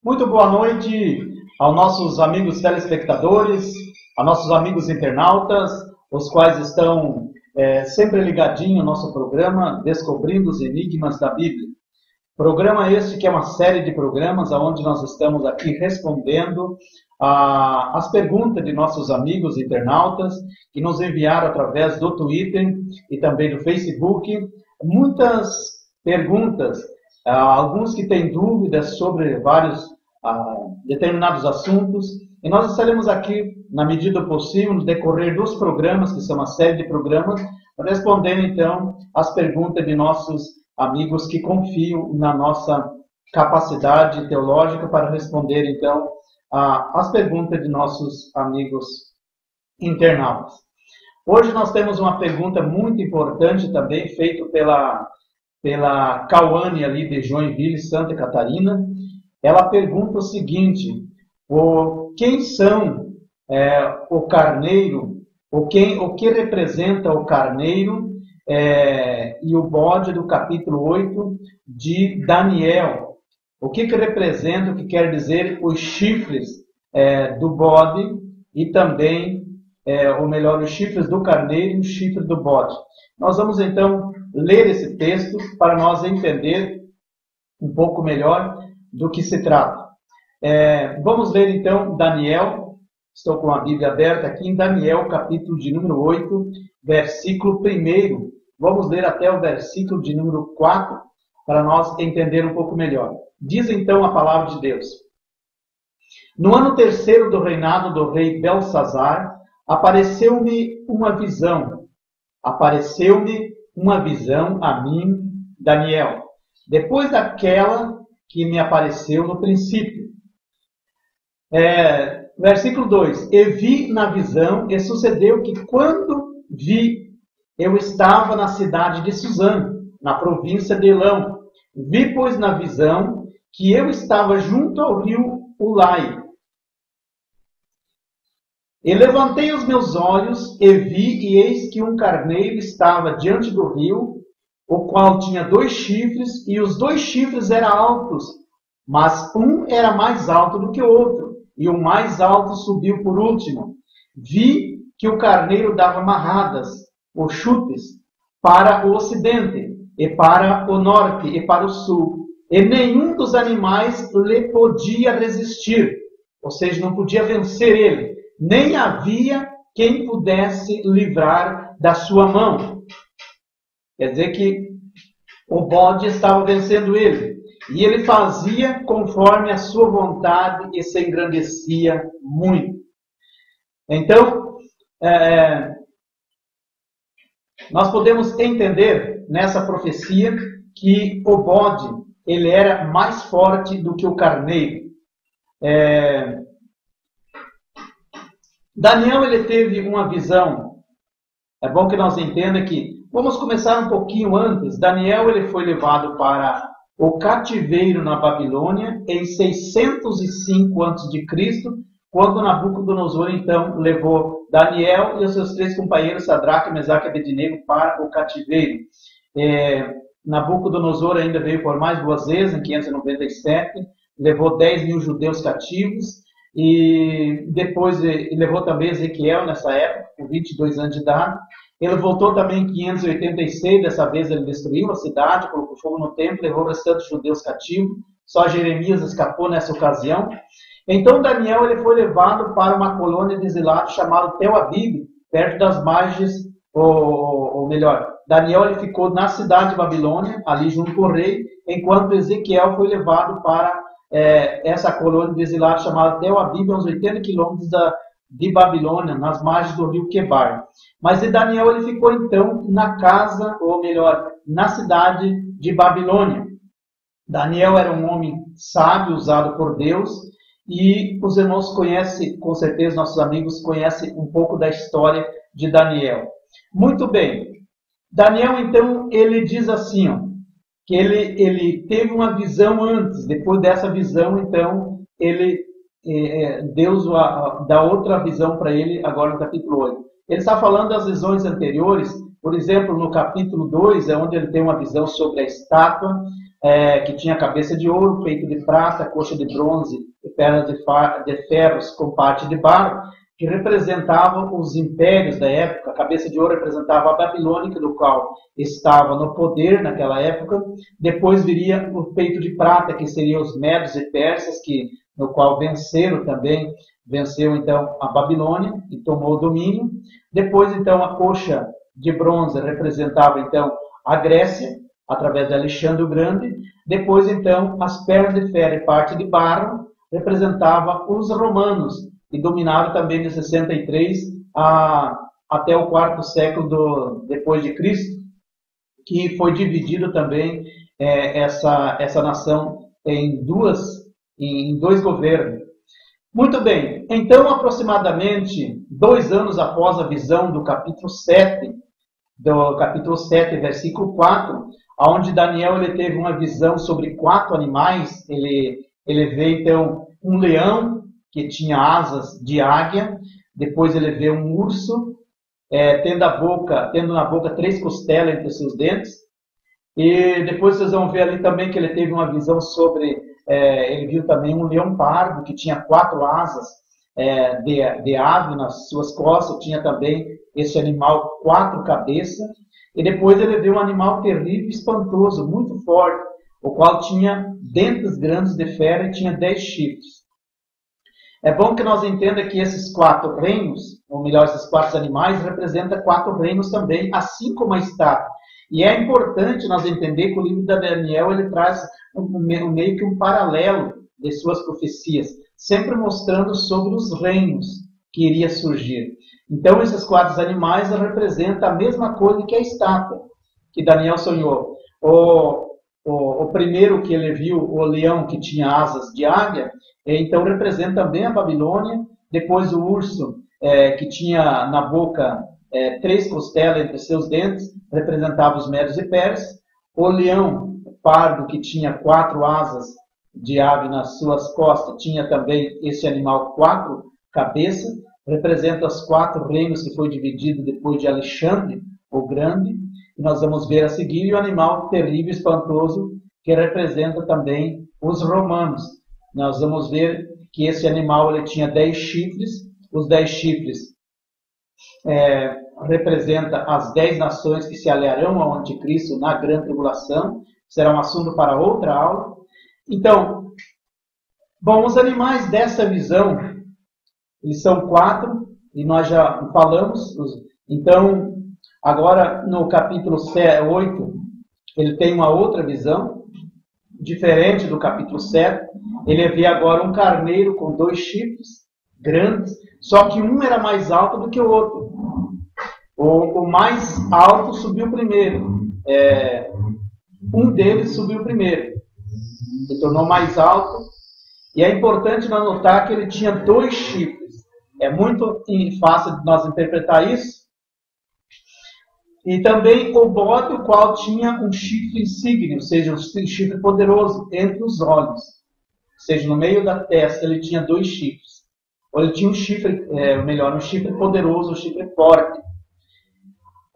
Muito boa noite aos nossos amigos telespectadores, aos nossos amigos internautas, os quais estão sempre ligadinhos no nosso programa Descobrindo os Enigmas da Bíblia. Programa este que é uma série de programas onde nós estamos aqui respondendo as perguntas de nossos amigos internautas que nos enviaram através do Twitter e também do Facebook. Muitas perguntas, alguns que têm dúvidas sobre vários determinados assuntos, e nós estaremos aqui, na medida do possível, no decorrer dos programas, que são uma série de programas, respondendo então as perguntas de nossos amigos que confiam na nossa capacidade teológica para responder então as perguntas de nossos amigos internautas. Hoje nós temos uma pergunta muito importante também, feita pela Cauane ali de Joinville, Santa Catarina. Ela pergunta o seguinte: quem são o carneiro, o que representa o carneiro e o bode do capítulo 8 de Daniel? O que representa, o que quer dizer os chifres do bode e também, ou melhor, os chifres do carneiro e os chifres do bode? Nós vamos então ler esse texto para nós entender um pouco melhor do que se trata. Vamos ler então Daniel, estou com a Bíblia aberta aqui, em Daniel, capítulo de número 8, versículo 1. Vamos ler até o versículo de número 4, para nós entender um pouco melhor. Diz então a palavra de Deus: No ano terceiro do reinado do rei Belsazar, apareceu-me uma visão a mim, Daniel, depois daquela que me apareceu no princípio. Versículo 2: E vi na visão, e sucedeu que quando vi, eu estava na cidade de Suzã, na província de Elão. Vi, pois, na visão, que eu estava junto ao rio Ulai. E levantei os meus olhos, e vi, e eis que um carneiro estava diante do rio, o qual tinha 2 chifres, e os 2 chifres eram altos, mas um era mais alto do que o outro, e o mais alto subiu por último. Vi que o carneiro dava marradas, ou chutes, para o ocidente, e para o norte, e para o sul, e nenhum dos animais lhe podia resistir, ou seja, não podia vencer ele, nem havia quem pudesse livrar da sua mão. Quer dizer que o bode estava vencendo ele. E ele fazia conforme a sua vontade e se engrandecia muito. Então, nós podemos entender nessa profecia que o bode ele era mais forte do que o carneiro. Daniel ele teve uma visão. É bom que nós entendamos que vamos começar um pouquinho antes. Daniel ele foi levado para o cativeiro na Babilônia em 605 a.C., quando Nabucodonosor então levou Daniel e os seus 3 companheiros, Sadraque, Mesaque e Abednego, para o cativeiro. Nabucodonosor ainda veio por mais 2 vezes, em 597, levou 10.000 judeus cativos, e depois levou também Ezequiel nessa época, com 22 anos de idade. Ele voltou também em 586, dessa vez ele destruiu a cidade, colocou fogo no templo, levou os restantes judeus cativos. Só Jeremias escapou nessa ocasião. Então Daniel ele foi levado para uma colônia de exilados chamada Tel Aviv, perto das margens, ou melhor, Daniel ele ficou na cidade de Babilônia, ali junto com o rei, enquanto Ezequiel foi levado para essa colônia de exilados chamada Tel Aviv, a uns 80 quilômetros de Babilônia, nas margens do rio Quebar. Mas Daniel ele ficou então na casa, ou melhor, na cidade de Babilônia. Daniel era um homem sábio, usado por Deus, e os irmãos conhecem, com certeza nossos amigos conhecem um pouco da história de Daniel. Muito bem. Daniel então ele diz assim, que ele teve uma visão antes. Depois dessa visão então Deus dá outra visão para ele agora no capítulo 8. Ele está falando das visões anteriores. Por exemplo, no capítulo 2 é onde ele tem uma visão sobre a estátua. que tinha cabeça de ouro, peito de prata, coxa de bronze e pernas de ferros com parte de barro, que representavam os impérios da época. A cabeça de ouro representava a Babilônia, do qual estava no poder naquela época. Depois viria o peito de prata, que seriam os medos e persas, no qual venceram também. Venceu então a Babilônia e tomou o domínio. Depois então a coxa de bronze representava então a Grécia, através de Alexandre o Grande. Depois então as pernas de ferro e parte de barro representava os romanos, e dominaram também de 63 até o quarto século depois de Cristo, que foi dividido também essa nação em dois governos. Muito bem, então aproximadamente 2 anos após a visão do capítulo 7, versículo 4, onde Daniel teve uma visão sobre 4 animais. Ele vê então um leão que tinha asas de águia. Depois ele vê um urso tendo na boca 3 costelas entre os seus dentes. E depois vocês vão ver ali também que ele teve uma visão sobre, ele viu também um leão pardo que tinha 4 asas de ave nas suas costas. Tinha também esse animal 4 cabeças. E depois ele viu um animal terrível, espantoso, muito forte, o qual tinha dentes grandes de ferro e tinha 10 chifres. É bom que nós entendamos que esses 4 reinos, ou melhor, esses 4 animais, representam 4 reinos também, assim como a estátua. E é importante nós entender que o livro de Daniel ele traz meio que um paralelo de suas profecias, sempre mostrando sobre os reinos que iria surgir. Então, esses 4 animais representam a mesma coisa que a estátua que Daniel sonhou. O primeiro que ele viu, o leão que tinha asas de águia, então representa também a Babilônia. Depois o urso, que tinha na boca 3 costelas entre seus dentes, representava os medos e persas. O leão pardo, que tinha 4 asas de ave nas suas costas, tinha também esse animal 4 cabeças, representa os 4 reinos que foi dividido depois de Alexandre o Grande. E nós vamos ver a seguir, e o animal terrível, espantoso, que representa também os romanos. Nós vamos ver que esse animal ele tinha 10 chifres. Os 10 chifres representam as 10 nações que se aliarão ao anticristo na grande tribulação. Será um assunto para outra aula. Então, bom, os animais dessa visão, eles são 4, e nós já falamos. Então, agora, no capítulo 8, ele tem uma outra visão, diferente do capítulo 7. Ele vê agora um carneiro com 2 chifres grandes, só que um era mais alto do que o outro. O mais alto subiu primeiro. Um deles subiu primeiro. Se tornou mais alto. E é importante notar que ele tinha 2 chifres. É muito fácil de nós interpretar isso. E também o bode, o qual tinha um chifre insígnio, ou seja, um chifre poderoso entre os olhos. Ou seja, no meio da testa ele tinha 2 chifres. Ou ele tinha um chifre, um chifre poderoso, um chifre forte.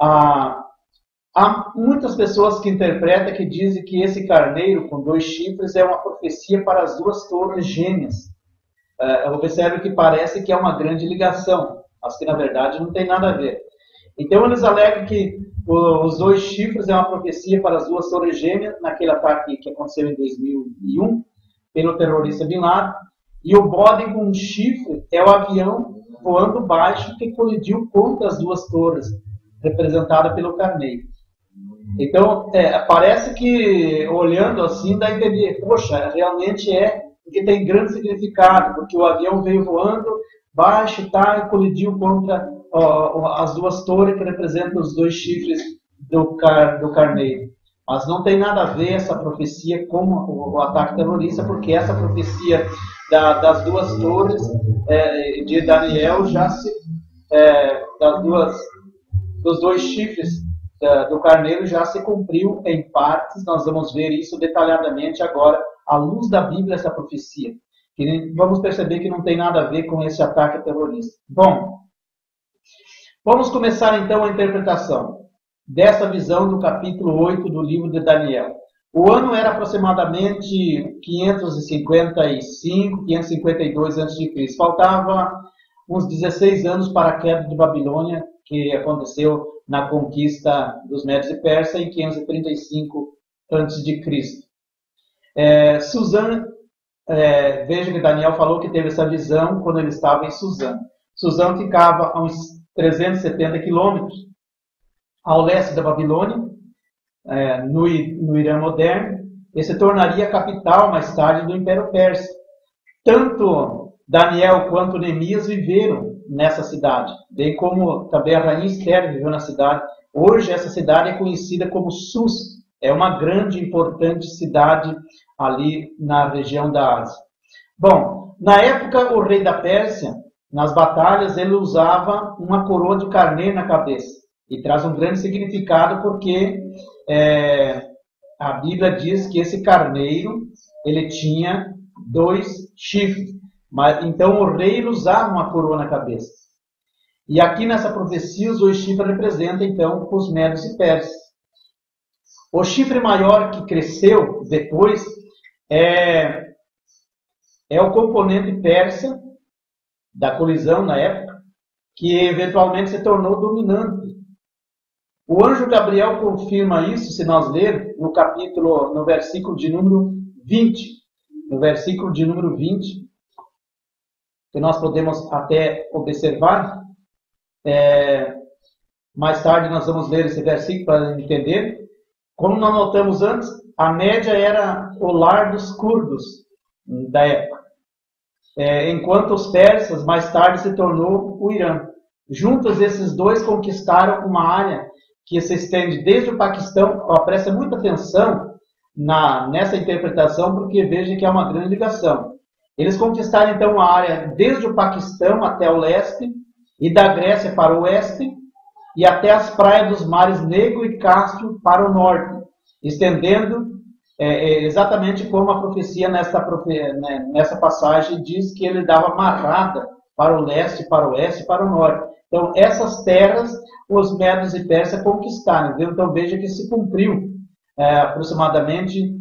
Há muitas pessoas que interpretam, que dizem que esse carneiro com 2 chifres é uma profecia para as 2 torres gêmeas. Observe que parece que é uma grande ligação, mas que na verdade não tem nada a ver. Então eles alegam que os 2 chifres é uma profecia para as 2 torres gêmeas, naquele ataque que aconteceu em 2001, pelo terrorista Bin Laden. E o bode com um chifre é o avião voando baixo que colidiu contra as 2 torres, representada pelo carneiro. Então, parece que, olhando assim, dá a entender, poxa, realmente porque tem grande significado, porque o avião veio voando baixo, e colidiu contra as 2 torres que representam os 2 chifres do carneiro. Mas não tem nada a ver essa profecia com o ataque terrorista, porque essa profecia das 2 torres de Daniel dos 2 chifres do carneiro já se cumpriu em partes. Nós vamos ver isso detalhadamente agora, à luz da Bíblia, essa profecia. E vamos perceber que não tem nada a ver com esse ataque terrorista. Bom, vamos começar então a interpretação dessa visão do capítulo 8 do livro de Daniel. O ano era aproximadamente 555, 552 a.C. Faltava uns 16 anos para a queda de Babilônia, que aconteceu na conquista dos Médios e Persas em 535 a.C. Suzã, veja que Daniel falou que teve essa visão quando ele estava em Suzã. Suzã ficava a uns 370 quilômetros ao leste da Babilônia, no Irã moderno, e se tornaria a capital mais tarde do Império Persa. Tanto Daniel quanto Neemias viveram nessa cidade, bem como também a rainha Esther viveu na cidade. Hoje essa cidade é conhecida como Sus, é uma grande e importante cidade ali na região da Ásia. Bom, na época o rei da Pérsia, nas batalhas, ele usava uma coroa de carneiro na cabeça. E traz um grande significado porque a Bíblia diz que esse carneiro ele tinha 2 chifres. Então o rei usava uma coroa na cabeça. E aqui nessa profecia os 2 chifres representam então os Médios e Persas. O chifre maior que cresceu depois é o componente persa da colisão na época, que eventualmente se tornou dominante. O anjo Gabriel confirma isso, se nós lermos, no versículo de número 20. No versículo de número 20, que nós podemos até observar. Mais tarde nós vamos ler esse versículo para entender. Como nós notamos antes, a média era o lar dos curdos da época. Enquanto os persas, mais tarde, se tornou o Irã. Juntos, esses 2 conquistaram uma área que se estende desde o Paquistão. Preste muita atenção nessa interpretação, porque veja que é uma grande ligação. Eles conquistaram, então, a área desde o Paquistão até o leste, e da Grécia para o oeste, e até as praias dos mares Negro e Cáspio para o norte, estendendo exatamente como a profecia nessa passagem diz que ele dava marrada para o leste, para o oeste e para o norte. Então, essas terras os Médios e Persas conquistaram. Então, veja que se cumpriu aproximadamente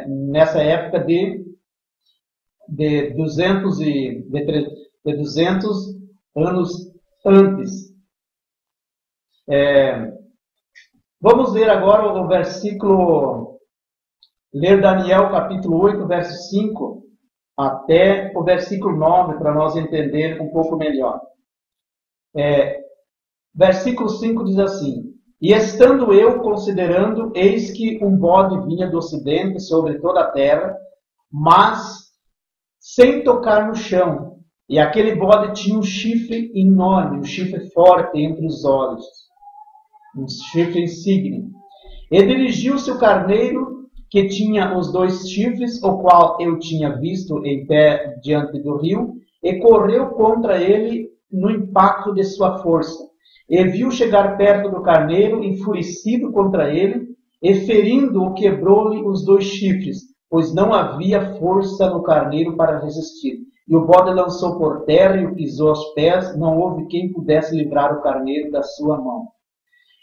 nessa época de 200 anos antes. Vamos ler agora o versículo, ler Daniel capítulo 8, verso 5 até o versículo 9, para nós entender um pouco melhor. Versículo 5 diz assim: E estando eu considerando, eis que um bode vinha do ocidente sobre toda a terra, mas sem tocar no chão. E aquele bode tinha um chifre enorme, um chifre forte entre os olhos, um chifre insígne. E dirigiu-se o carneiro que tinha os 2 chifres, o qual eu tinha visto em pé diante do rio, e correu contra ele no impacto de sua força. E viu chegar perto do carneiro, enfurecido contra ele, e ferindo-o, quebrou-lhe os 2 chifres, pois não havia força no carneiro para resistir. E o bode lançou por terra e o pisou aos pés, não houve quem pudesse livrar o carneiro da sua mão.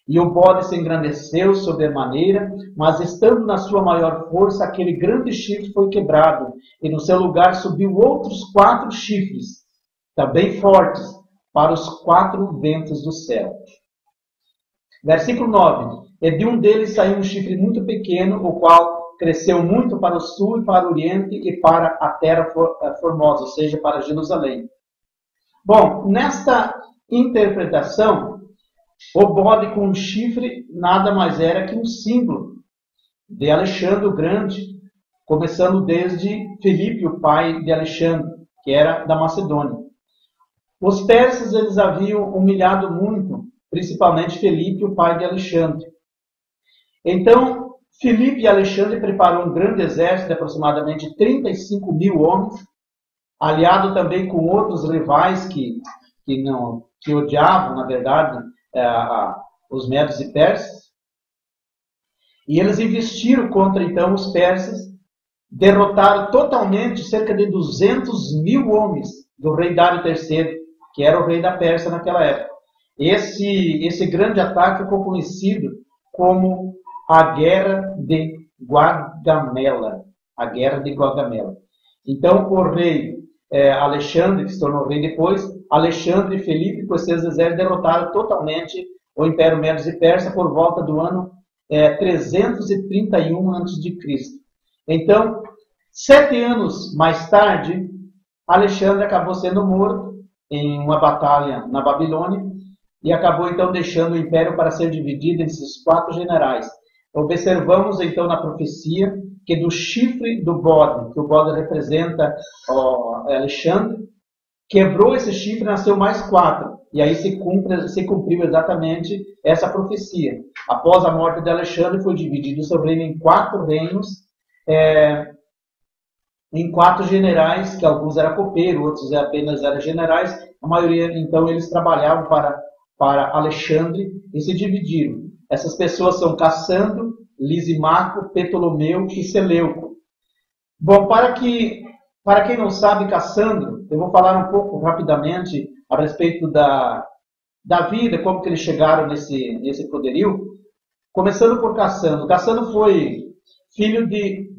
E o bode se engrandeceu sobremaneira, mas estando na sua maior força, aquele grande chifre foi quebrado, e no seu lugar subiu outros 4 chifres, também fortes, para os 4 ventos do céu. Versículo 9. E de um deles saiu um chifre muito pequeno, o qual cresceu muito para o sul e para o oriente e para a terra formosa, ou seja, para Jerusalém. Bom, nesta interpretação, o bode com um chifre nada mais era que um símbolo de Alexandre o Grande, começando desde Filipe, o pai de Alexandre, que era da Macedônia. Os persas eles haviam humilhado muito, principalmente Filipe, o pai de Alexandre. Então, Filipe e Alexandre prepararam um grande exército de aproximadamente 35 mil homens, aliado também com outros rivais que odiavam, na verdade, os Médios e Persas. E eles investiram contra, então, os persas, derrotaram totalmente cerca de 200 mil homens do rei Dário III, que era o rei da Pérsia naquela época. Esse grande ataque ficou conhecido como a Guerra de Guagamela, a guerra de Guagamela. Então, o rei Alexandre, que se tornou rei depois, Alexandre e Felipe, com seus exércitos, derrotaram totalmente o Império Medo e Persa por volta do ano 331 a.C. Então, 7 anos mais tarde, Alexandre acabou sendo morto em uma batalha na Babilônia e acabou então deixando o império para ser dividido entre esses 4 generais. Observamos então na profecia que do chifre do bode, que o bode representa Alexandre, quebrou esse chifre e nasceu mais 4. E aí se cumpriu exatamente essa profecia. Após a morte de Alexandre, foi dividido o seu reino em 4 reinos, em 4 generais, que alguns eram copeiros, outros apenas eram generais. A maioria, então, eles trabalhavam para Alexandre e se dividiram. Essas pessoas são Cassandro, Lisimaco, Ptolomeu e Seleuco. Bom, para quem não sabe, Cassandro, eu vou falar um pouco rapidamente a respeito da vida, como que eles chegaram nesse poderio. Começando por Cassandro. Cassandro foi filho de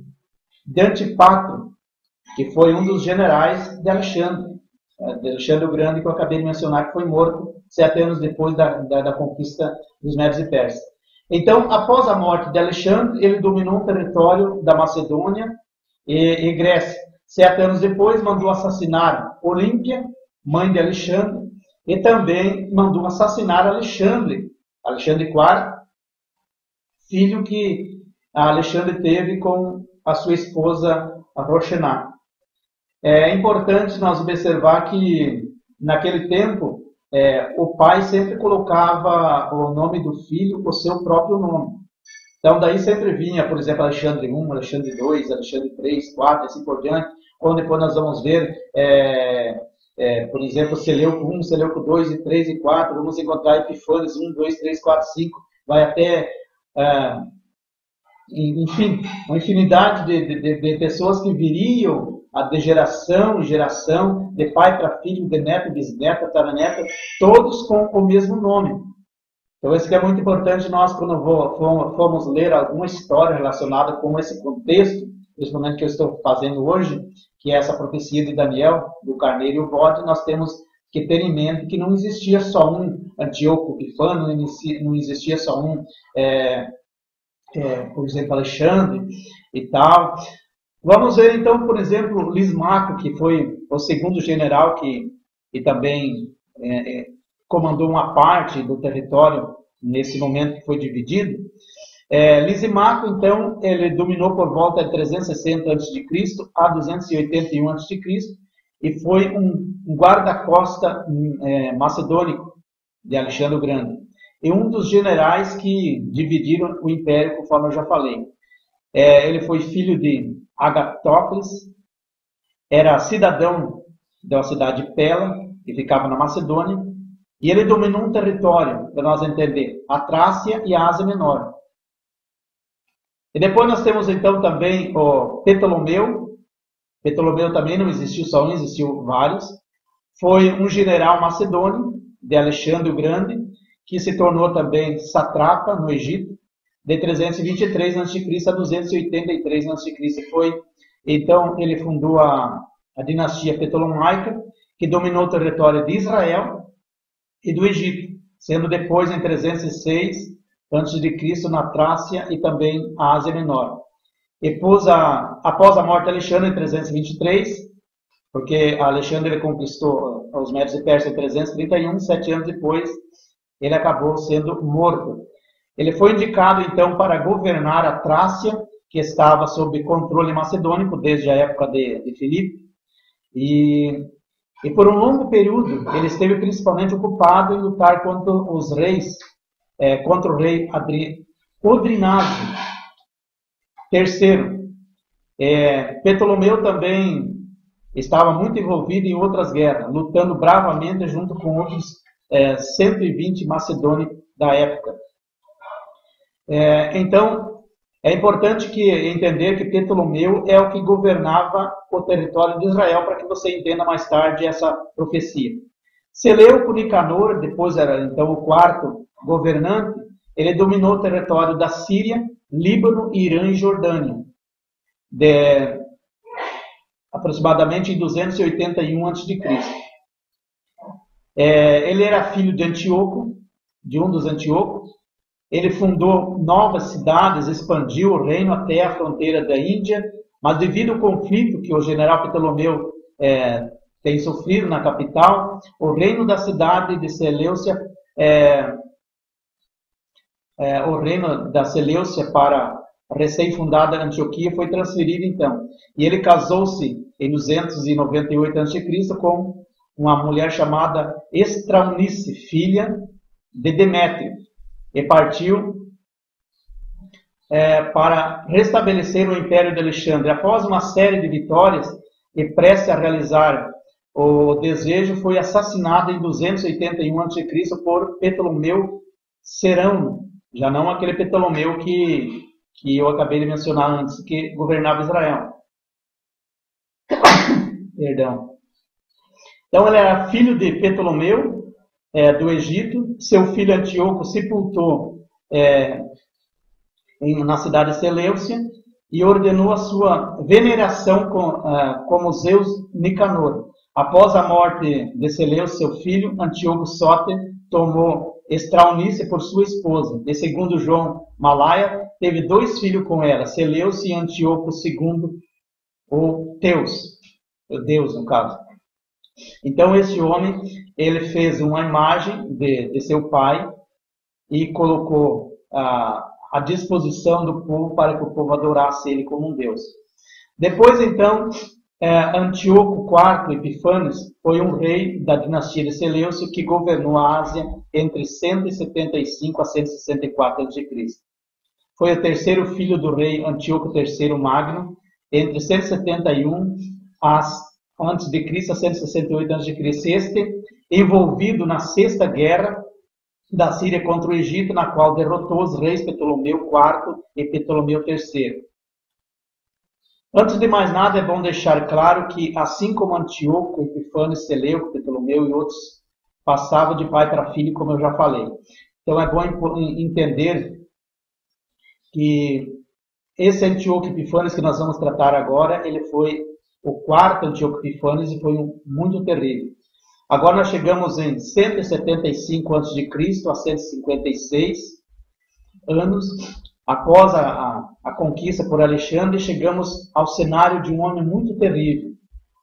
Antipatro, que foi um dos generais de Alexandre o Grande, que eu acabei de mencionar, que foi morto 7 anos depois da conquista dos Medos e Persas. Então, após a morte de Alexandre, ele dominou o território da Macedônia e Grécia. 7 anos depois, mandou assassinar Olímpia, mãe de Alexandre, e também mandou assassinar Alexandre IV, filho que Alexandre teve com a sua esposa Roxená. É importante nós observar que, naquele tempo, o pai sempre colocava o nome do filho o seu próprio nome. Então, daí sempre vinha, por exemplo, Alexandre I, Alexandre II, Alexandre III, IV, assim por diante. Quando depois nós vamos ver, por exemplo, Seleuco I, Seleuco II, e III e IV, vamos encontrar Epifânes 1, 2, 3, 4, 5, vai até... enfim, uma infinidade de pessoas que viriam de geração em geração, de pai para filho, de neto, bisneto, taraneta, todos com o mesmo nome. Então, isso que é muito importante nós, quando formos ler alguma história relacionada com esse contexto, principalmente que eu estou fazendo hoje, que é essa profecia de Daniel, do carneiro e o bode, nós temos que ter em mente que não existia só um Antíoco Epifano, não existia só um... por exemplo, Alexandre e tal. Vamos ver então, por exemplo, Lismaco, que foi o segundo general que também comandou uma parte do território nesse momento que foi dividido. Lisimaco, então, ele dominou por volta de 360 a.C. a 281 a.C. e foi um guarda-costa macedônico de Alexandre o Grande. E um dos generais que dividiram o império, conforme eu já falei. Ele foi filho de Agatócles, era cidadão da cidade de Pela, que ficava na Macedônia, e ele dominou um território, para nós entender, a Trácia e a Ásia Menor. E depois nós temos então também o Ptolomeu. Ptolomeu também não existiu só um, existiu vários. Foi um general macedônio, de Alexandre o Grande, que se tornou também satrapa no Egito, de 323 a.C. a 283 a.C. Então, ele fundou a dinastia Ptolomaica, que dominou o território de Israel e do Egito, sendo depois, em 306 a.C., na Trácia e também a Ásia Menor. Após a morte de Alexandre, em 323, porque Alexandre ele conquistou os Medos e Persas em 331, 7 anos depois, ele acabou sendo morto. Ele foi indicado, então, para governar a Trácia, que estava sob controle macedônico desde a época de Filipe. E por um longo período, ele esteve principalmente ocupado em lutar contra os reis, contra o rei Odrinásio III. Ptolomeu também estava muito envolvido em outras guerras, lutando bravamente junto com outros 120 macedônicos da época. Então, é importante entender que Ptolomeu é o que governava o território de Israel, para que você entenda mais tarde essa profecia. Seleuco Nicanor, depois era então o 4º governante, ele dominou o território da Síria Líbano, Irã e Jordânia, aproximadamente em 281 a.C. Ele era filho de Antíoco, de um dos Antíocos. Ele fundou novas cidades, expandiu o reino até a fronteira da Índia, mas devido ao conflito que o general Ptolomeu tem sofrido na capital, o reino da cidade de Seleucia, para a recém-fundada Antioquia foi transferido então. E ele casou-se em 298 a.C. com uma mulher chamada Estraunice, filha de Demétrio, e partiu para restabelecer o Império de Alexandre. Após uma série de vitórias e prestes a realizar o desejo, foi assassinado em 281 a.C. por Ptolomeu Serano, já não aquele Ptolomeu que eu acabei de mencionar antes, que governava Israel. Perdão. Então ele era filho de Ptolomeu, do Egito. Seu filho Antíoco sepultou na cidade de Seleucia e ordenou a sua veneração como Zeus Nicanor. Após a morte de Seleucio, seu filho, Antíoco Sóter, tomou Estraunice por sua esposa. E segundo João Malaia, teve 2 filhos com ela, Seleucio e Antíoco II, o Deus, no caso. Então, esse homem, ele fez uma imagem de seu pai e colocou à disposição do povo para que o povo adorasse ele como um Deus. Depois, então, Antíoco IV Epífanes foi um rei da dinastia de Seleucio que governou a Ásia entre 175 a 164 a.C. Foi o terceiro filho do rei Antíoco III Magno, entre 171 a.C. a 168 a.C. Este, envolvido na Sexta Guerra da Síria contra o Egito, na qual derrotou os reis Ptolomeu IV e Ptolomeu III. Antes de mais nada, é bom deixar claro que, assim como Antíoco, Epífanes, Seleuco, Ptolomeu e outros passavam de pai para filho, como eu já falei. Então, é bom entender que esse Antíoco Epífanes que nós vamos tratar agora, ele foi o quarto Antíoco Epífanes e foi muito terrível. Agora nós chegamos em 175 a.C. a 156 anos. Após a conquista por Alexandre, chegamos ao cenário de um homem muito terrível,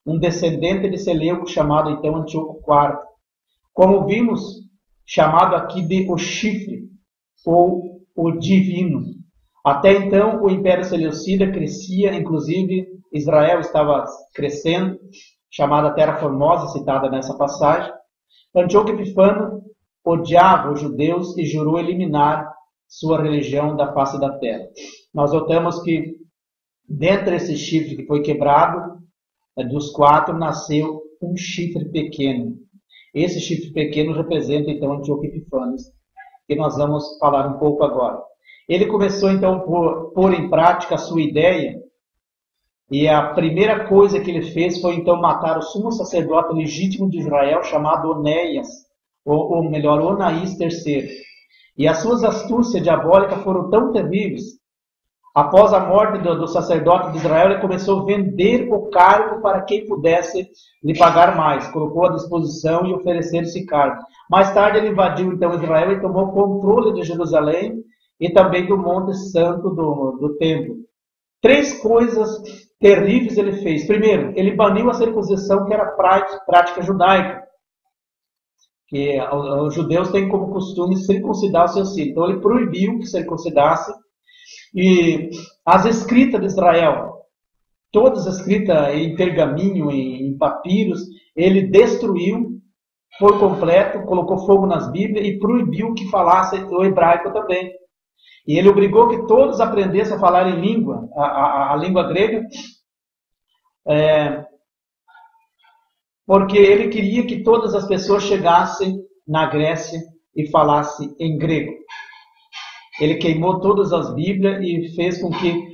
um descendente de Seleuco chamado então Antíoco IV. Como vimos, chamado aqui de o chifre, ou o divino. Até então, o Império Seleucida crescia, inclusive Israel estava crescendo, chamada Terra Formosa, citada nessa passagem. Antíoco Epífanes odiava os judeus e jurou eliminar sua religião da face da terra. Nós notamos que, dentre esse chifre que foi quebrado, dos 4, nasceu um chifre pequeno. Esse chifre pequeno representa, então, Antíoco Epífanes, que nós vamos falar um pouco agora. Ele começou, então, por pôr em prática a sua ideia, e a primeira coisa que ele fez foi, então, matar o sumo sacerdote legítimo de Israel, chamado Onéias, ou melhor, Onaís III. E as suas astúcias diabólicas foram tão terríveis. Após a morte do sacerdote de Israel, ele começou a vender o cargo para quem pudesse lhe pagar mais. Colocou à disposição e oferecer esse cargo. Mais tarde ele invadiu então Israel e tomou controle de Jerusalém e também do Monte Santo do Templo. 3 coisas terríveis ele fez. Primeiro, ele baniu a circuncisão, que era prática judaica, que os judeus têm como costume circuncidar os seus filhos. Então ele proibiu que circuncidasse. E as escritas de Israel, todas escritas em pergaminho, em papiros, ele destruiu por completo, colocou fogo nas Bíblias e proibiu que falasse o hebraico também. E ele obrigou que todos aprendessem a falar em língua, a língua grega, porque ele queria que todas as pessoas chegassem na Grécia e falassem em grego. Ele queimou todas as Bíblias e fez com que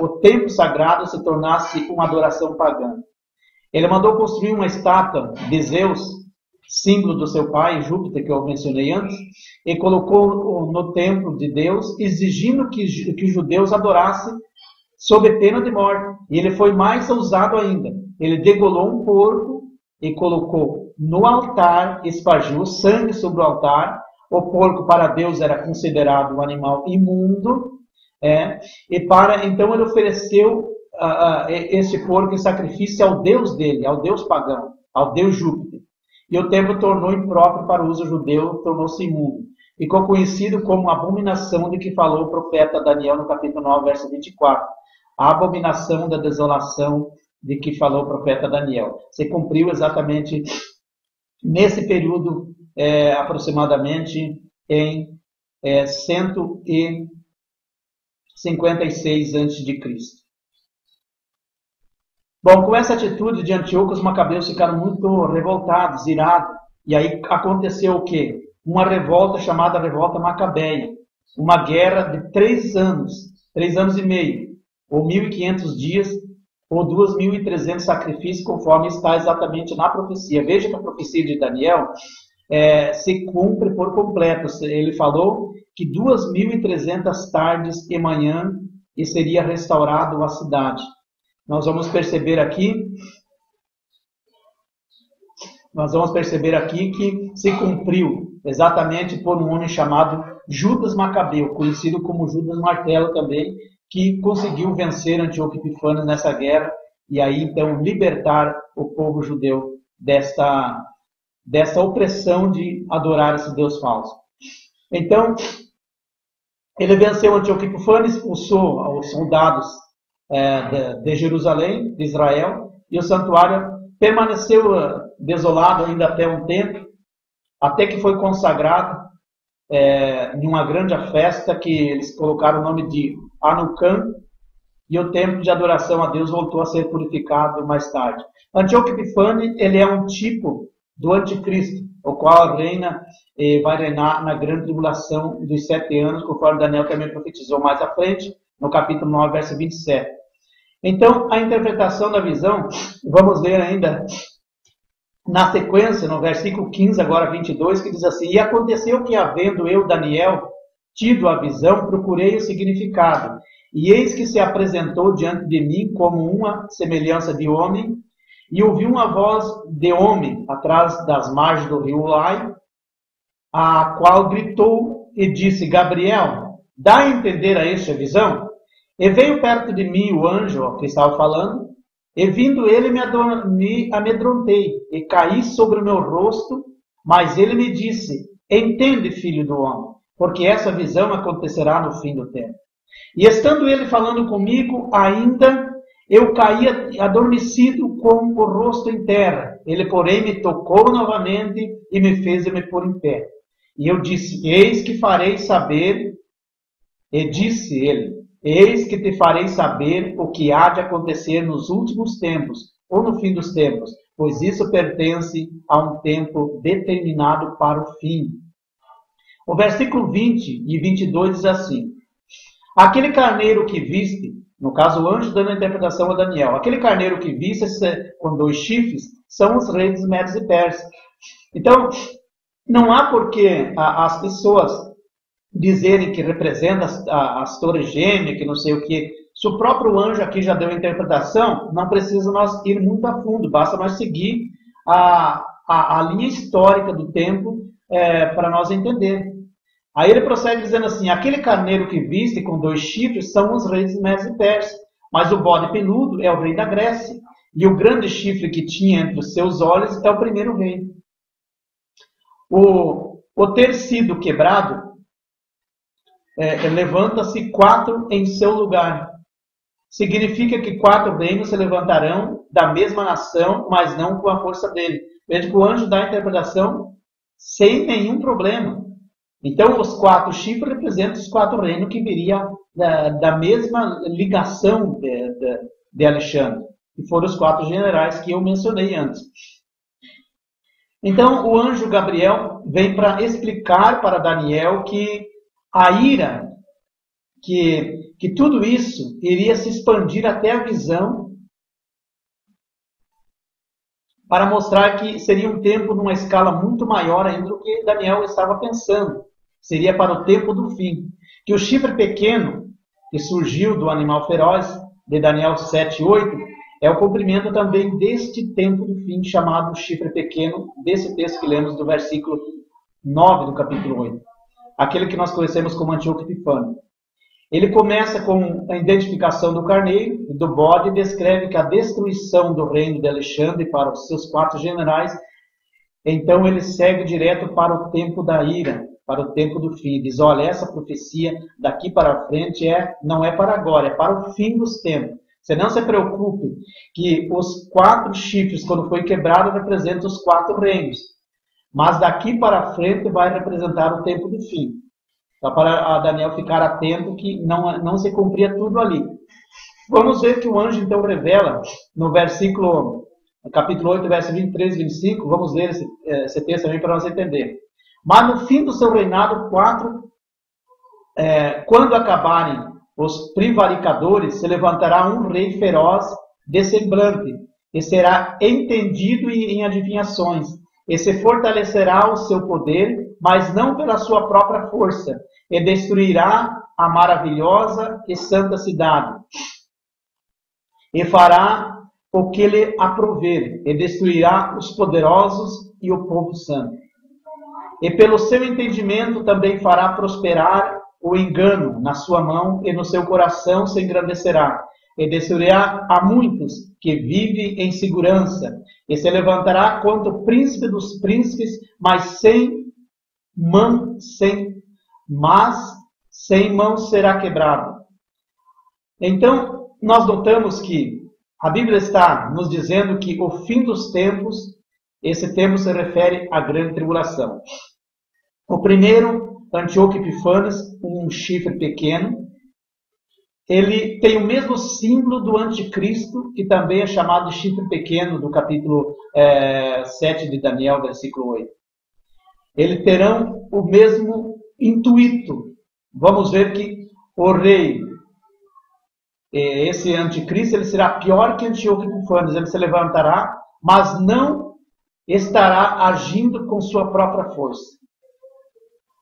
o templo sagrado se tornasse uma adoração pagã. Ele mandou construir uma estátua de Zeus símbolo do seu pai, Júpiter, que eu mencionei antes, e colocou no templo de Deus, exigindo que os judeus adorassem sob pena de morte. E ele foi mais ousado ainda. Ele degolou um porco e colocou no altar, espargiu sangue sobre o altar. O porco para Deus era considerado um animal imundo. Então ele ofereceu esse porco em sacrifício ao Deus dele, ao Deus pagão, ao Deus Júpiter. E o templo tornou impróprio para o uso judeu, tornou-se imundo. Ficou conhecido como a abominação de que falou o profeta Daniel no capítulo 9, verso 24. A abominação da desolação de que falou o profeta Daniel. Se cumpriu exatamente nesse período, aproximadamente em 156 a.C. Bom, com essa atitude de Antíoco, os macabeus ficaram muito revoltados, irados. E aí aconteceu o quê? Uma revolta chamada Revolta Macabeia. Uma guerra de 3 anos e meio, ou 1.500 dias, ou 2.300 sacrifícios, conforme está exatamente na profecia. Veja que a profecia de Daniel se cumpre por completo. Ele falou que 2.300 tardes e manhã e seria restaurado a cidade. Nós vamos perceber aqui que se cumpriu exatamente por um homem chamado Judas Macabeu, conhecido como Judas Martelo também, que conseguiu vencer Antíoco Epífanes nessa guerra e aí então libertar o povo judeu dessa opressão de adorar esse Deus falso. Então, ele venceu Antíoco Epífanes, expulsou os soldados de Jerusalém, de Israel, e o santuário permaneceu desolado ainda até um tempo, até que foi consagrado em uma grande festa que eles colocaram o nome de Hanukkah, e o templo de adoração a Deus voltou a ser purificado mais tarde. Antíoco Epífanes, ele é um tipo do anticristo, o qual reina e vai reinar na grande tribulação dos 7 anos, conforme Daniel também profetizou mais à frente, no capítulo 9, verso 27. Então, a interpretação da visão, vamos ler ainda na sequência, no versículo 15, agora 22, que diz assim: E aconteceu que, havendo eu, Daniel, tido a visão, procurei o significado, e eis que se apresentou diante de mim como uma semelhança de homem, e ouvi uma voz de homem atrás das margens do rio Ulai, a qual gritou e disse: Gabriel, dá a entender a este a visão? E veio perto de mim o anjo que estava falando, e vindo ele me amedrontei, e caí sobre o meu rosto, mas ele me disse: Entende, filho do homem, porque essa visão acontecerá no fim do tempo. E estando ele falando comigo, ainda eu caí adormecido com o rosto em terra. Ele, porém, me tocou novamente e me fez me pôr em pé. E eu disse: Eis que farei saber, e disse ele, eis que te farei saber o que há de acontecer nos últimos tempos, ou no fim dos tempos, pois isso pertence a um tempo determinado para o fim. O versículo 20 e 22 diz assim: Aquele carneiro que viste, no caso o anjo dando a interpretação a Daniel, aquele carneiro que viste com 2 chifres, são os reis dos Medos e Persas. Então, não há por que as pessoas dizerem que representa as torres gêmeas, que não sei o que. Se o próprio anjo aqui já deu a interpretação, não precisa nós ir muito a fundo, basta nós seguir a linha histórica do tempo para nós entender. Aí ele prossegue dizendo assim: aquele carneiro que viste com 2 chifres são os reis de Medes e Pérsia, mas o bode peludo é o rei da Grécia, e o grande chifre que tinha entre os seus olhos é o primeiro rei. O ter sido quebrado, levanta-se 4 em seu lugar. Significa que 4 reinos se levantarão da mesma nação, mas não com a força dele. Veja que o anjo dá a interpretação sem nenhum problema. Então, os 4 chifres representam os 4 reinos que viriam da mesma ligação de Alexandre, que foram os 4 generais que eu mencionei antes. Então, o anjo Gabriel vem para explicar para Daniel que a ira, que tudo isso iria se expandir até a visão para mostrar que seria um tempo numa escala muito maior ainda do que Daniel estava pensando. Seria para o tempo do fim. Que o chifre pequeno, que surgiu do animal feroz, de Daniel 7:8, é o cumprimento também deste tempo do fim, chamado chifre pequeno, desse texto que lemos do versículo 9 do capítulo 8. Aquele que nós conhecemos como Antíoco Epifânio. Ele começa com a identificação do carneiro e do bode e descreve que a destruição do reino de Alexandre para os seus 4 generais, então ele segue direto para o tempo da ira, para o tempo do fim. Diz, olha, essa profecia daqui para frente não é para agora, é para o fim dos tempos. Você não se preocupe que os 4 chifres, quando foi quebrado, representam os 4 reinos. Mas daqui para frente vai representar o tempo do fim. Só para Daniel ficar atento que não se cumpria tudo ali. Vamos ver que o anjo então revela no capítulo 8, verso 23 e 25, vamos ler esse texto também para nós entender. Mas no fim do seu reinado, quando acabarem os prevaricadores, se levantará um rei feroz de semblante, e será entendido em adivinhações, e se fortalecerá o seu poder, mas não pela sua própria força, e destruirá a maravilhosa e santa cidade, e fará o que lhe aprouver, e destruirá os poderosos e o povo santo. E pelo seu entendimento também fará prosperar o engano na sua mão, e no seu coração se engrandecerá, e destruirá a muitos que vivem em segurança, e se levantará contra o príncipe dos príncipes, mas sem mão será quebrado. Então, nós notamos que a Bíblia está nos dizendo que o fim dos tempos, esse tempo se refere à grande tribulação. O primeiro, Antíoco Epifânes, um chifre pequeno, ele tem o mesmo símbolo do anticristo, que também é chamado de chifre pequeno, do capítulo 7 de Daniel, versículo 8. Eles terão o mesmo intuito. Vamos ver que o rei, esse anticristo, ele será pior que Antíoco Epifânes. Ele se levantará, mas não estará agindo com sua própria força.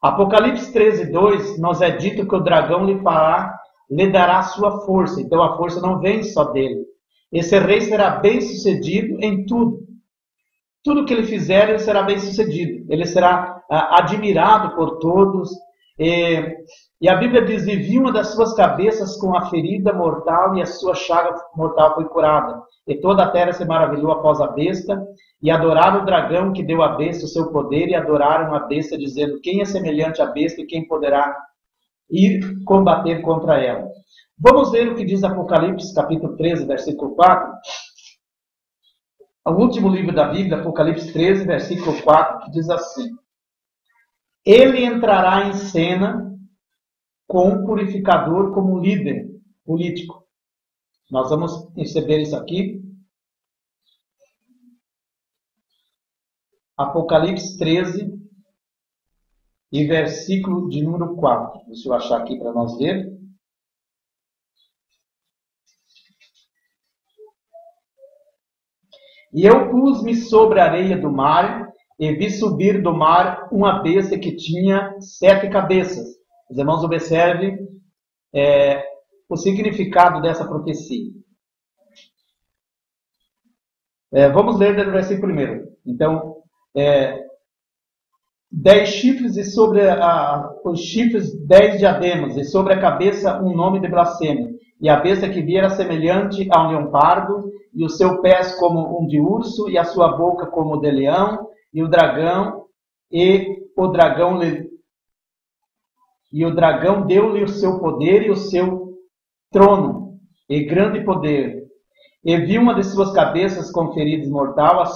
Apocalipse 13:2, nos é dito que o dragão lhe dará sua força. Então a força não vem só dele. Esse rei será bem sucedido em tudo. Tudo que ele fizer, ele será bem sucedido. Ele será admirado por todos. E a Bíblia diz, e vi uma das suas cabeças com a ferida mortal, e a sua chaga mortal foi curada. E toda a terra se maravilhou após a besta, e adoraram o dragão que deu à besta o seu poder, e adoraram a besta, dizendo, quem é semelhante à besta e quem poderá ir combater contra ela? Vamos ver o que diz Apocalipse, capítulo 13, versículo 4. O último livro da Bíblia, Apocalipse 13, versículo 4, que diz assim, ele entrará em cena com um purificador como líder político. Nós vamos receber isso aqui. Apocalipse 13 e versículo de número 4. Deixa eu achar aqui para nós ver. E eu pus-me sobre a areia do mar, e vi subir do mar uma besta que tinha 7 cabeças. Os irmãos observem o significado dessa profecia. Vamos ler do versículo 1. Então, 10 chifres e sobre os chifres 10 diademas, e sobre a cabeça um nome de blasfêmia. E a besta que vi era semelhante a um leão pardo, e os seus pés como um de urso, e a sua boca como de leão, e o dragão deu-lhe o seu poder e o seu trono, e grande poder. E vi uma de suas cabeças com feridas mortais,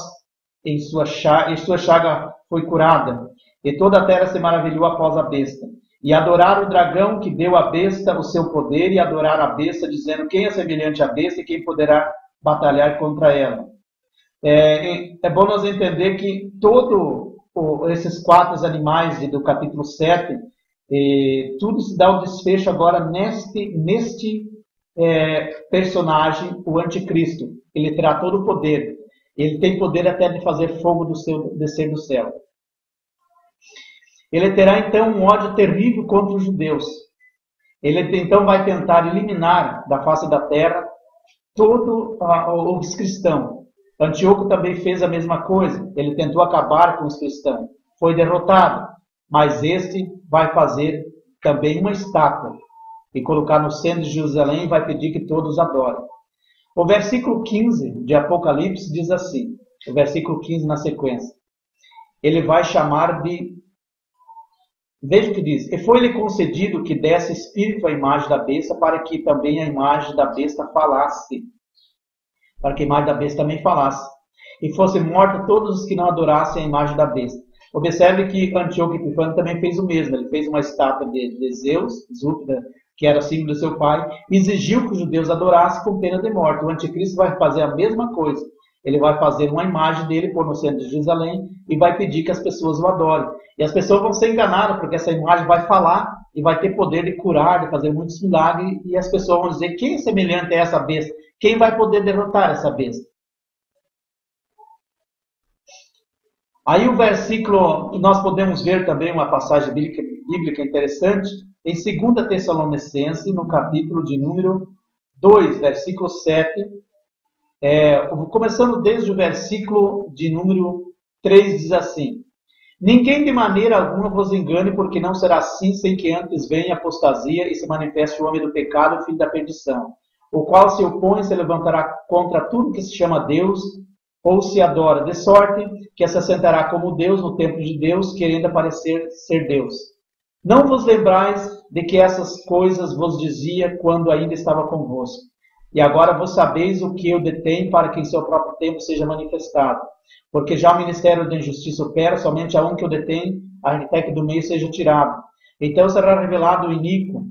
e sua chaga foi curada. E toda a terra se maravilhou após a besta. E adoraram o dragão que deu à besta o seu poder, e adoraram a besta, dizendo, quem é semelhante à besta e quem poderá batalhar contra ela? É bom nós entender que todos esses 4 animais do capítulo 7, tudo se dá o desfecho agora neste personagem, o anticristo. Ele terá todo o poder. Ele tem poder até de fazer fogo descer do céu. Ele terá então um ódio terrível contra os judeus. Ele então vai tentar eliminar da face da terra todos os cristãos. Antíoco também fez a mesma coisa. Ele tentou acabar com os cristãos. Foi derrotado. Mas este vai fazer também uma estátua e colocar no centro de Jerusalém e vai pedir que todos adorem. O versículo 15 de Apocalipse diz assim, o versículo 15 na sequência. Ele vai chamar de... Veja o que diz. E foi-lhe concedido que desse espírito à imagem da besta, para que também a imagem da besta falasse. Para que a imagem da besta também falasse. E fossem mortos todos os que não adorassem a imagem da besta. Observe que Antíoco Epifânio também fez o mesmo. Ele fez uma estátua de Zeus, Júpiter, que era símbolo do seu pai, e exigiu que os judeus adorassem com pena de morte. O anticristo vai fazer a mesma coisa. Ele vai fazer uma imagem dele, pôr no centro de Jerusalém, e vai pedir que as pessoas o adorem. E as pessoas vão ser enganadas, porque essa imagem vai falar e vai ter poder de curar, de fazer muitos milagres, e as pessoas vão dizer, quem é semelhante a essa besta? Quem vai poder derrotar essa besta? Aí o versículo, nós podemos ver também uma passagem bíblica interessante, em 2 Tessalonicenses, no capítulo de número 2, versículo 7, começando desde o versículo de número 3, diz assim: Ninguém de maneira alguma vos engane, porque não será assim, sem que antes venha a apostasia e se manifeste o homem do pecado, o filho da perdição, o qual se opõe e se levantará contra tudo que se chama Deus, ou se adora, de sorte que se assentará como Deus no templo de Deus, querendo aparecer ser Deus. Não vos lembrais de que essas coisas vos dizia quando ainda estava convosco. E agora vos sabeis o que eu detenho, para que em seu próprio tempo seja manifestado. Porque já o ministério da injustiça opera, somente a um que eu detenho, até que do meio seja tirado. Então será revelado o iníquo,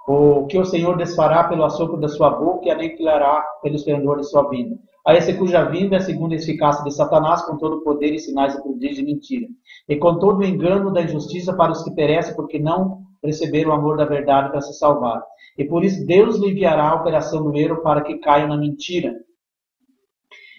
o que o Senhor desfará pelo assopro da sua boca e aniquilará pelo esplendor de sua vinda. A esse cuja vinda é segundo a eficácia de Satanás, com todo o poder e sinais e prodígios de mentira. E com todo o engano da injustiça para os que perecem, porque não receberam o amor da verdade para se salvar. E por isso Deus lhe enviará a operação do erro para que caiam na mentira.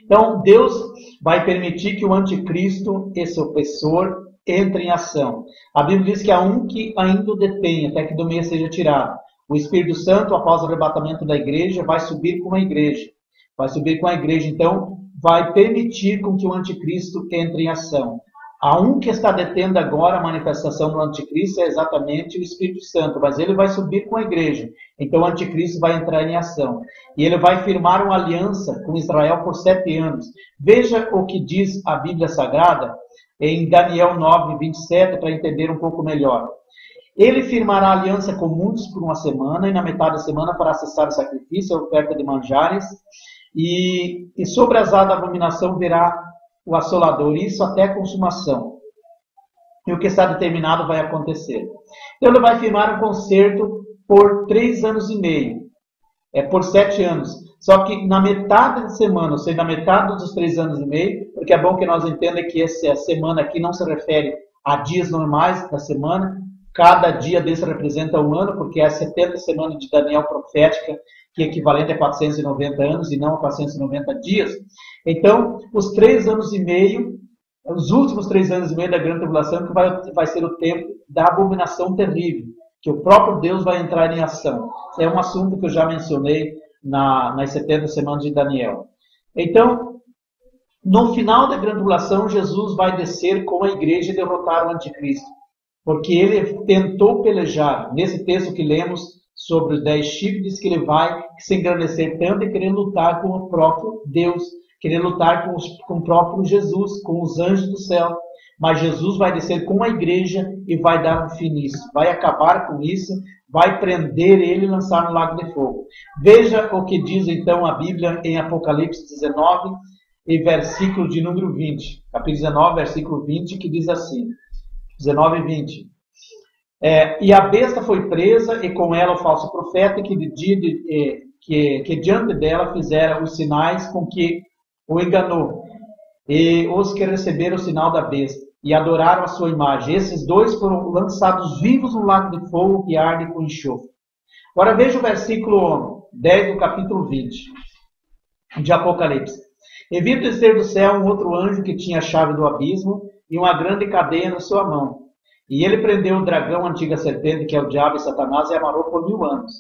Então Deus vai permitir que o anticristo, esse opressor, entre em ação. A Bíblia diz que há um que ainda o detém, até que do meio seja tirado. O Espírito Santo, após o arrebatamento da igreja, vai subir com a igreja. Vai subir com a igreja, então, vai permitir com que o anticristo entre em ação. Há um que está detendo agora a manifestação do anticristo, é exatamente o Espírito Santo, mas ele vai subir com a igreja. Então o anticristo vai entrar em ação. E ele vai firmar uma aliança com Israel por 7 anos. Veja o que diz a Bíblia Sagrada em Daniel 9, 27, para entender um pouco melhor. Ele firmará aliança com muitos por uma semana, e na metade da semana para cessar o sacrifício, a oferta de manjares, e sobre as da abominação virá o assolador, isso até a consumação. E o que está determinado vai acontecer. Então ele vai firmar um concerto por 3 anos e meio, por 7 anos. Só que na metade da semana, ou seja, na metade dos 3 anos e meio, porque é bom que nós entendamos que essa semana aqui não se refere a dias normais da semana, cada dia desse representa um ano, porque é a 70 semana de Daniel profética, que é equivalente a 490 anos e não a 490 dias. Então, os 3 anos e meio, os últimos 3 anos e meio da grande tribulação, que vai ser o tempo da abominação terrível, que o próprio Deus vai entrar em ação. É um assunto que eu já mencionei nas 70 semanas de Daniel. Então, no final da grande tribulação, Jesus vai descer com a igreja e derrotar o anticristo. Porque ele tentou pelejar, nesse texto que lemos sobre os 10 chifres, diz que ele vai se engrandecer tanto e querer lutar com o próprio Deus, querer lutar com o próprio Jesus, com os anjos do céu. Mas Jesus vai descer com a igreja e vai dar um fim nisso, vai acabar com isso, vai prender ele e lançar no lago de fogo. Veja o que diz então a Bíblia em Apocalipse 19, e versículo de número 20. Capítulo 19, versículo 20, que diz assim, 19 e 20. E a besta foi presa, e com ela o falso profeta, que diante dela fizeram os sinais com que o enganou, e os que receberam o sinal da besta, e adoraram a sua imagem. Esses 2 foram lançados vivos no lago de fogo que arde com enxofre. Agora veja o versículo 10 do capítulo 20 de Apocalipse. E vi descer do céu um outro anjo que tinha a chave do abismo e uma grande cadeia na sua mão. E ele prendeu o dragão, a antiga serpente, que é o diabo e Satanás, e amarrou por 1000 anos.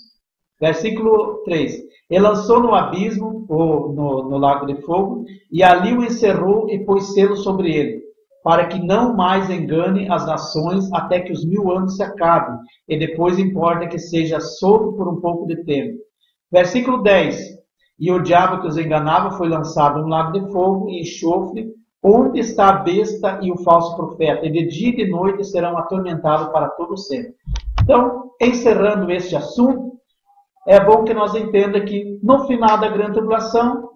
Versículo 3. E lançou no abismo, ou no lago de fogo, e ali o encerrou e pôs selo sobre ele, para que não mais engane as nações até que os 1000 anos se acabem, e depois importa que seja solto por um pouco de tempo. Versículo 10. E o diabo que os enganava foi lançado no lago de fogo e enxofre, onde está a besta e o falso profeta, e de dia e de noite serão atormentados para todo sempre. Então, encerrando este assunto, é bom que nós entendamos que no final da grande tribulação,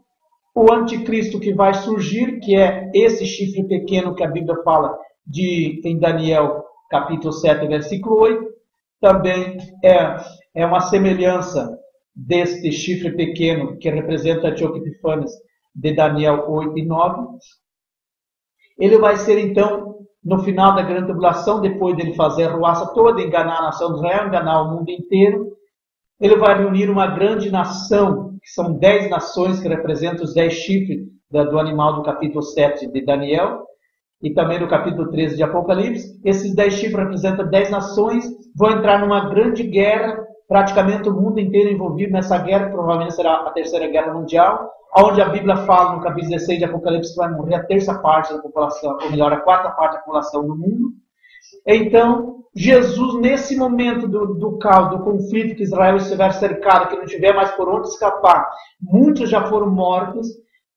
o anticristo que vai surgir, que é esse chifre pequeno que a Bíblia fala em Daniel capítulo 7, versículo 8, também é uma semelhança deste chifre pequeno que representa Antíoco Epífanes de Daniel 8 e 9. Ele vai ser então, no final da grande tribulação, depois dele fazer a ruaça toda, enganar a nação de Israel, enganar o mundo inteiro, ele vai reunir uma grande nação, que são 10 nações que representam os 10 chifres do animal do capítulo 7 de Daniel, e também do capítulo 13 de Apocalipse. Esses 10 chifres representam 10 nações, vão entrar numa grande guerra, praticamente o mundo inteiro envolvido nessa guerra, que provavelmente será a terceira guerra mundial, onde a Bíblia fala no capítulo 16 de Apocalipse que vai morrer a terça parte da população, ou melhor, a quarta parte da população do mundo. Então, Jesus, nesse momento do caos, do conflito, que Israel estiver cercado, que não tiver mais por onde escapar, muitos já foram mortos,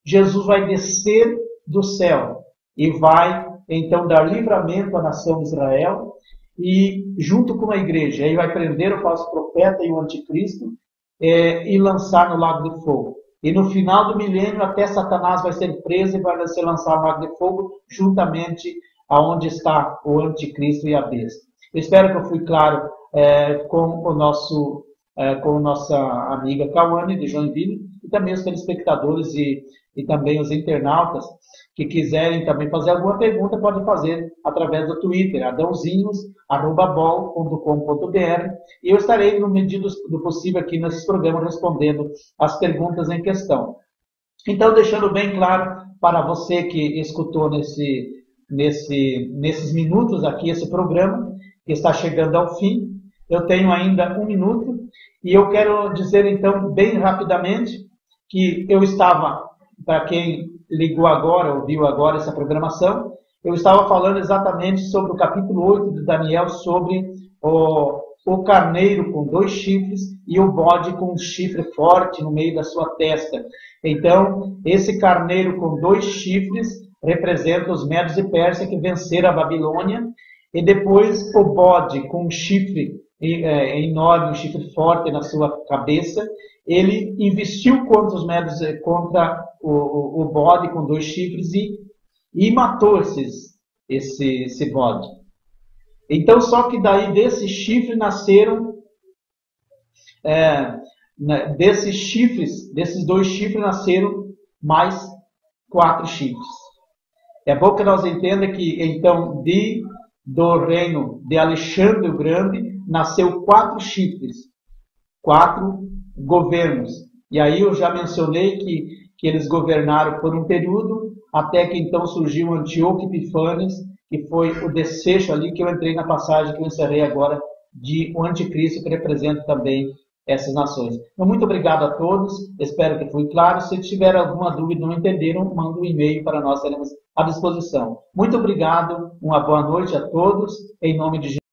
Jesus vai descer do céu e vai, então, dar livramento à nação de Israel, e junto com a igreja, aí vai prender o falso profeta e o anticristo e lançar no lago de fogo. E no final do milênio, até Satanás vai ser preso e vai ser lançado no lago de fogo, juntamente aonde está o anticristo e a besta. Eu espero que eu fui claro com a nossa amiga Cauane de Joinville, e também os telespectadores e também os internautas que quiserem também fazer alguma pergunta, podem fazer através do Twitter, adãozinhos@bol.com.br, e eu estarei, no medida do possível, aqui nesse programa, respondendo as perguntas em questão. Então, deixando bem claro para você que escutou nesses minutos aqui esse programa, que está chegando ao fim, eu tenho ainda 1 minuto, e eu quero dizer então, bem rapidamente, que eu estava, para quem ligou agora, ouviu agora essa programação, eu estava falando exatamente sobre o capítulo 8 de Daniel, sobre o carneiro com 2 chifres e o bode com um chifre forte no meio da sua testa. Então, esse carneiro com 2 chifres representa os Medos e Pérsia que venceram a Babilônia, e depois o bode com um chifre enorme, um chifre forte na sua cabeça, ele investiu contra os Medos, contra o bode com 2 chifres e matou esse bode. Então, só que daí desse chifre nasceram, desses 2 chifres nasceram mais 4 chifres. É bom que nós entendamos que, então, do reino de Alexandre o Grande, nasceu 4 chifres, 4 governos. E aí eu já mencionei que eles governaram por um período, até que então surgiu Antíoco Epífanes, que foi o desfecho ali que eu entrei na passagem que eu encerrei agora, de o anticristo, que representa também essas nações. Então, muito obrigado a todos, espero que foi claro. Se tiver alguma dúvida, não entenderam, manda um e-mail para nós, teremos à disposição. Muito obrigado, uma boa noite a todos, em nome de Jesus.